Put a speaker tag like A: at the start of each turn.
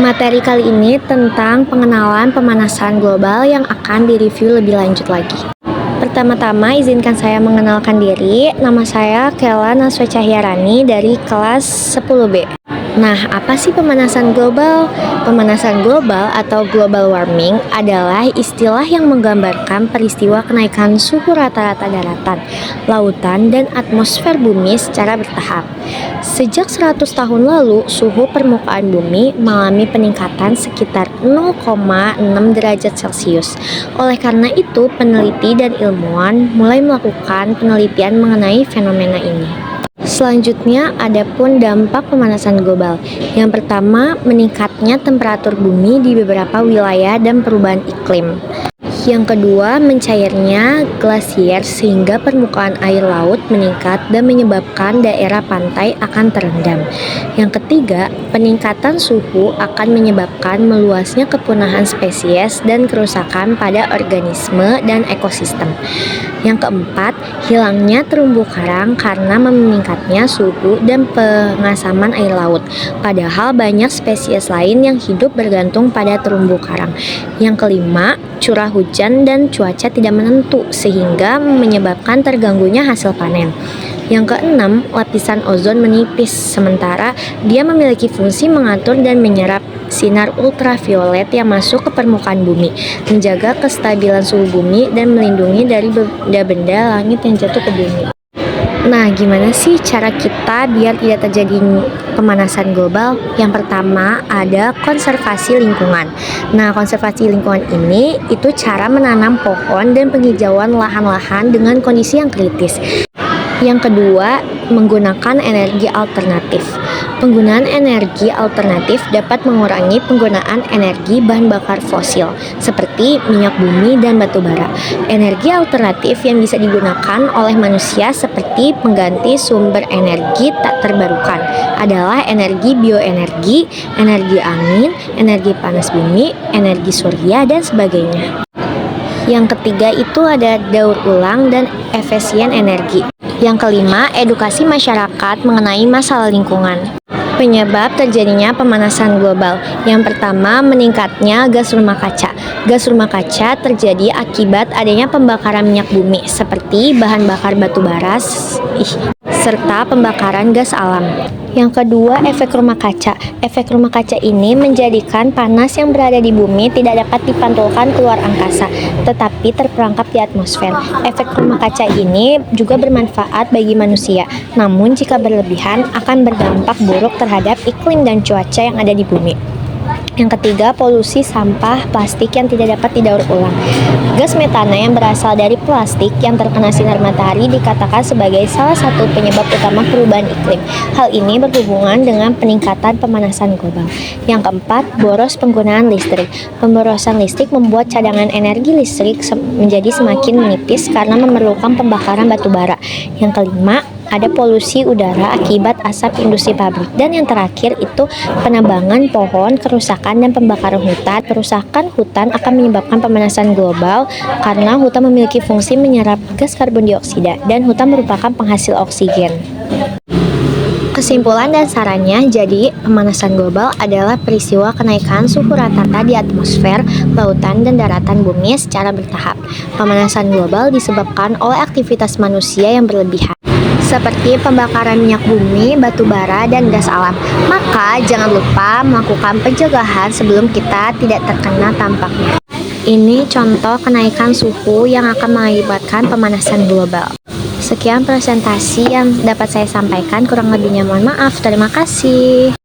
A: Materi kali ini tentang pengenalan pemanasan global yang akan direview lebih lanjut lagi. Pertama-tama izinkan saya mengenalkan diri. Nama saya Kela Naswa Cahyarani dari kelas 10B. Nah, apa sih pemanasan global? Pemanasan global atau global warming adalah istilah yang menggambarkan peristiwa kenaikan suhu rata-rata daratan, lautan, dan atmosfer bumi secara bertahap. Sejak 100 tahun lalu, suhu permukaan bumi mengalami peningkatan sekitar 0,6 derajat Celcius. Oleh karena itu, peneliti dan ilmuwan mulai melakukan penelitian mengenai fenomena ini. Selanjutnya, ada pun dampak pemanasan global. Yang pertama, meningkatnya temperatur bumi di beberapa wilayah dan perubahan iklim. Yang kedua, mencairnya glasier sehingga permukaan air laut meningkat dan menyebabkan daerah pantai akan terendam. Yang ketiga, peningkatan suhu akan menyebabkan meluasnya kepunahan spesies dan kerusakan pada organisme dan ekosistem. Yang keempat, hilangnya terumbu karang karena meningkatnya suhu dan pengasaman air laut. Padahal banyak spesies lain yang hidup bergantung pada terumbu karang. Yang kelima, curah hujan dan cuaca tidak menentu sehingga menyebabkan terganggunya hasil panen. Yang keenam, lapisan ozon menipis sementara dia memiliki fungsi mengatur dan menyerap sinar ultraviolet yang masuk ke permukaan bumi, menjaga kestabilan suhu bumi dan melindungi dari benda-benda langit yang jatuh ke bumi. Nah, gimana sih cara kita biar tidak terjadi pemanasan global? Yang pertama, ada konservasi lingkungan. Nah, konservasi lingkungan ini itu cara menanam pohon dan penghijauan lahan-lahan dengan kondisi yang kritis. Yang kedua, menggunakan energi alternatif. Penggunaan energi alternatif dapat mengurangi penggunaan energi bahan bakar fosil seperti minyak bumi dan batu bara. Energi alternatif yang bisa digunakan oleh manusia seperti pengganti sumber energi tak terbarukan adalah energi bioenergi, energi angin, energi panas bumi, energi surya, dan sebagainya. Yang ketiga itu ada daur ulang dan efisien energi. Yang kelima, edukasi masyarakat mengenai masalah lingkungan. Penyebab terjadinya pemanasan global. Yang pertama, meningkatnya gas rumah kaca. Gas rumah kaca terjadi akibat adanya pembakaran minyak bumi seperti bahan bakar batu bara serta pembakaran gas alam. Yang kedua, efek rumah kaca. Efek rumah kaca ini menjadikan panas yang berada di bumi tidak dapat dipantulkan keluar angkasa, tetapi terperangkap di atmosfer. Efek rumah kaca ini juga bermanfaat bagi manusia, namun jika berlebihan akan berdampak buruk terhadap iklim dan cuaca yang ada di bumi. Yang ketiga, polusi sampah plastik yang tidak dapat didaur ulang. Gas metana yang berasal dari plastik yang terkena sinar matahari dikatakan sebagai salah satu penyebab utama perubahan iklim. Hal ini berhubungan dengan peningkatan pemanasan global. Yang keempat, boros penggunaan listrik. Pemborosan listrik membuat cadangan energi listrik menjadi semakin menipis karena memerlukan pembakaran batu bara. Yang kelima, ada polusi udara akibat asap industri pabrik. Dan yang terakhir itu penebangan pohon, kerusakan dan pembakaran hutan. Kerusakan hutan akan menyebabkan pemanasan global karena hutan memiliki fungsi menyerap gas karbon dioksida dan hutan merupakan penghasil oksigen. Kesimpulan dan sarannya, jadi pemanasan global adalah peristiwa kenaikan suhu rata-rata di atmosfer, lautan, dan daratan bumi secara bertahap. Pemanasan global disebabkan oleh aktivitas manusia yang berlebihan, seperti pembakaran minyak bumi, batu bara, dan gas alam. Maka jangan lupa melakukan pencegahan sebelum kita tidak terkena dampaknya. Ini contoh kenaikan suhu yang akan mengakibatkan pemanasan global. Sekian presentasi yang dapat saya sampaikan, kurang lebihnya mohon maaf. Terima kasih.